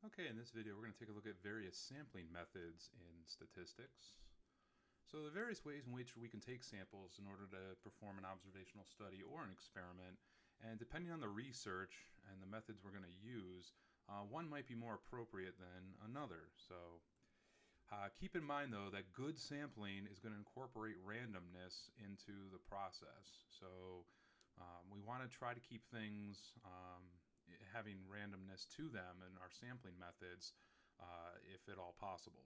Okay, in this video we're going to take a look at various sampling methods in statistics. So the various ways in which we can take samples in order to perform an observational study or an experiment, and depending on the research and the methods we're going to use, one might be more appropriate than another. So keep in mind though that good sampling is going to incorporate randomness into the process. So we want to try to keep things having randomness to them in our sampling methods, if at all possible.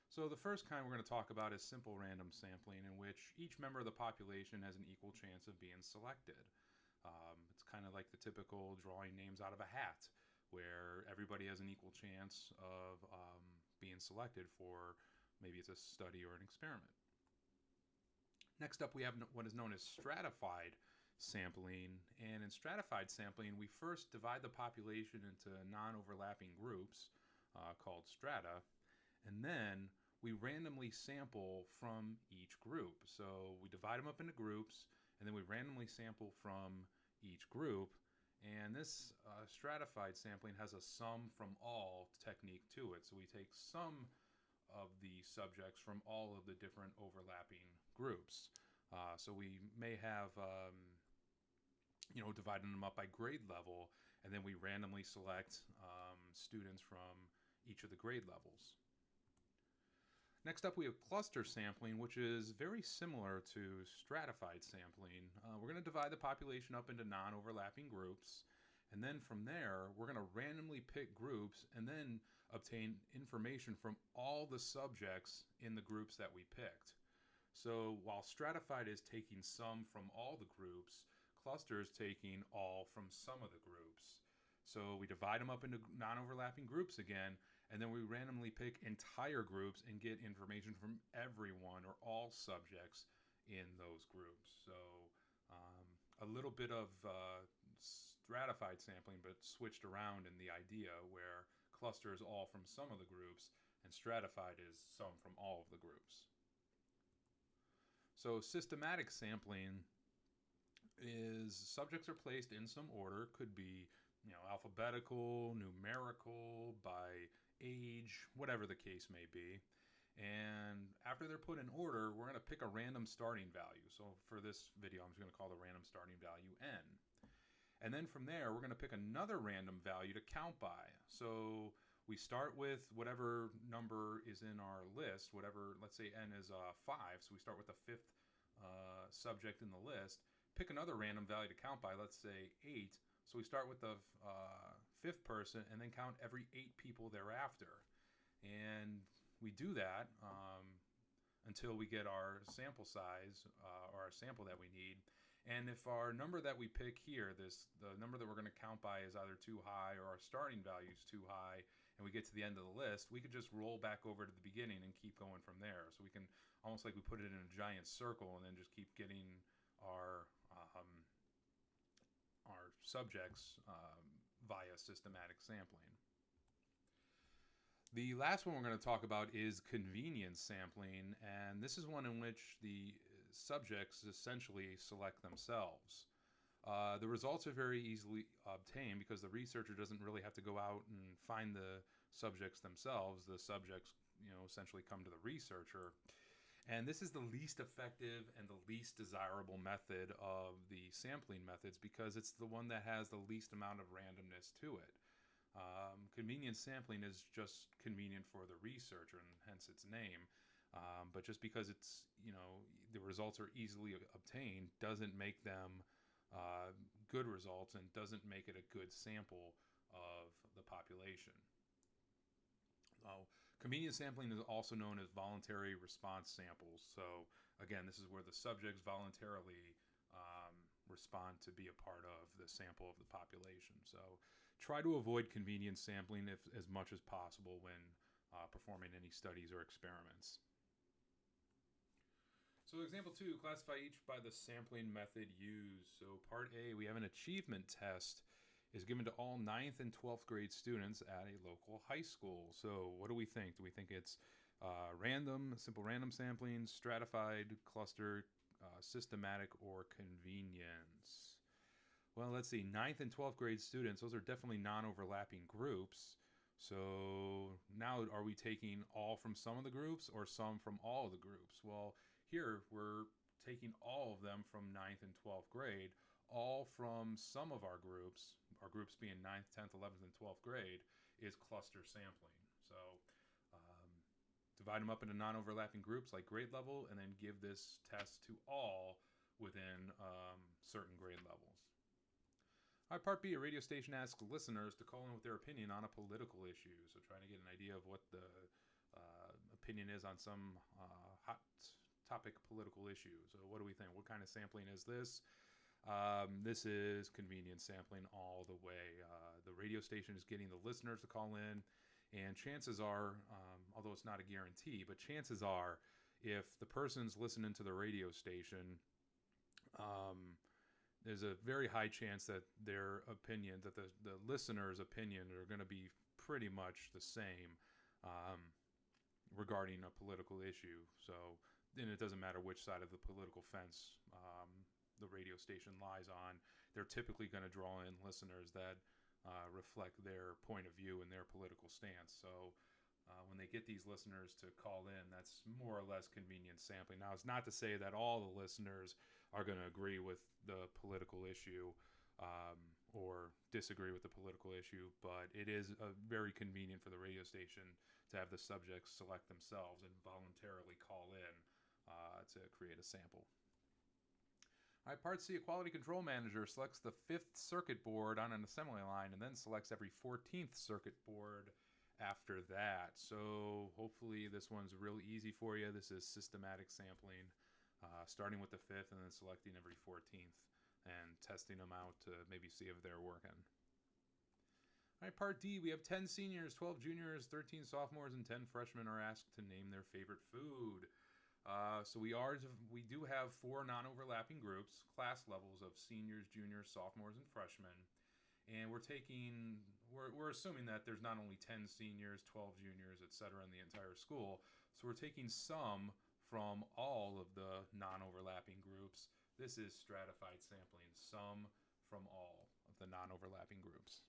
So the first kind we're going to talk about is simple random sampling, in which each member of the population has an equal chance of being selected. It's kind of like the typical drawing names out of a hat, where everybody has an equal chance of being selected for maybe it's a study or an experiment. Next up, we have what is known as stratified sampling. And in stratified sampling, we first divide the population into non-overlapping groups called strata, and then we randomly sample from each group. So we divide them up into groups, and then we randomly sample from each group. And this stratified sampling has a sum from all technique to it. So we take some of the subjects from all of the different overlapping groups. So we may have, dividing them up by grade level, and then we randomly select students from each of the grade levels. Next up, we have cluster sampling, which is very similar to stratified sampling. We're going to divide the population up into non-overlapping groups, and then from there, we're going to randomly pick groups and then obtain information from all the subjects in the groups that we picked. So while stratified is taking some from all the groups, cluster is taking all from some of the groups. So we divide them up into non-overlapping groups again, and then we randomly pick entire groups and get information from everyone or all subjects in those groups. So a little bit of stratified sampling, but switched around in the idea, where cluster is all from some of the groups and stratified is some from all of the groups. So systematic sampling is subjects are placed in some order, could be alphabetical, numerical, by age, whatever the case may be. And after they're put in order, we're going to pick a random starting value. So for this video, I'm just going to call the random starting value n. And then from there, we're going to pick another random value to count by. So we start with whatever number is in our list, whatever, let's say n is 5. So we start with the fifth subject in the list. Pick another random value to count by, let's say 8. So we start with the fifth person and then count every 8 people thereafter. And we do that until we get our sample size or our sample that we need. And if our number that we pick here, the number that we're going to count by, is either too high or our starting value is too high, and we get to the end of the list, we could just roll back over to the beginning and keep going from there. So we can, almost like we put it in a giant circle, and then just keep getting our subjects via systematic sampling. The last one we're going to talk about is convenience sampling, and this is one in which the subjects essentially select themselves. The results are very easily obtained because the researcher doesn't really have to go out and find the subjects themselves. The subjects, essentially come to the researcher. And this is the least effective and the least desirable method of the sampling methods because it's the one that has the least amount of randomness to it. Convenience sampling is just convenient for the researcher, and hence its name. But just because it's, the results are easily obtained doesn't make them good results and doesn't make it a good sample of the population. Convenience sampling is also known as voluntary response samples. So again, this is where the subjects voluntarily respond to be a part of the sample of the population. So try to avoid convenience sampling as much as possible when performing any studies or experiments. So example 2, classify each by the sampling method used. So part A, we have an achievement test is given to all 9th and 12th grade students at a local high school. So what do we think? Do we think it's random, simple random sampling, stratified, cluster, systematic, or convenience? Well, let's see. 9th and 12th grade students, those are definitely non-overlapping groups. So now are we taking all from some of the groups or some from all of the groups? Well, here we're taking all of them from ninth and 12th grade, all from some of our groups being ninth, 10th, 11th, and 12th grade, is cluster sampling. So um, divide them up into non-overlapping groups like grade level, and then give this test to all within certain grade levels. Part B, a radio station asks listeners to call in with their opinion on a political issue. So trying to get an idea of what the opinion is on some hot topic political issue. So what do we think? What kind of sampling is this? This is convenience sampling all the way. The radio station is getting the listeners to call in, and chances are, although it's not a guarantee, but chances are, if the person's listening to the radio station, there's a very high chance that their opinion, that the listener's opinion, are going to be pretty much the same regarding a political issue. So, and it doesn't matter which side of the political fence the radio station lies on. They're typically going to draw in listeners that reflect their point of view and their political stance. So when they get these listeners to call in, that's more or less convenience sampling. Now, it's not to say that all the listeners are going to agree with the political issue or disagree with the political issue, but it is very convenient for the radio station to have the subjects select themselves and voluntarily call in to create a sample. All right, Part C, a quality control manager selects the 5th circuit board on an assembly line and then selects every 14th circuit board after that. So hopefully this one's really easy for you. This is systematic sampling, starting with the 5th and then selecting every 14th and testing them out to maybe see if they're working. All right, Part D, we have 10 seniors, 12 juniors, 13 sophomores, and 10 freshmen are asked to name their favorite food. So we do have 4 non-overlapping groups, class levels of seniors, juniors, sophomores, and freshmen. And we're assuming that there's not only 10 seniors, 12 juniors, etc. in the entire school. So we're taking some from all of the non-overlapping groups. This is stratified sampling, some from all of the non-overlapping groups.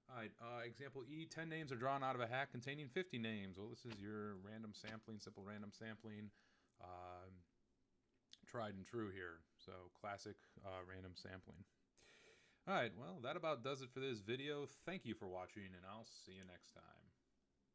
All right, example E, 10 names are drawn out of a hat containing 50 names. Well, this is your random sampling, simple random sampling, tried and true here. So classic random sampling. All right, well, that about does it for this video. Thank you for watching, and I'll see you next time.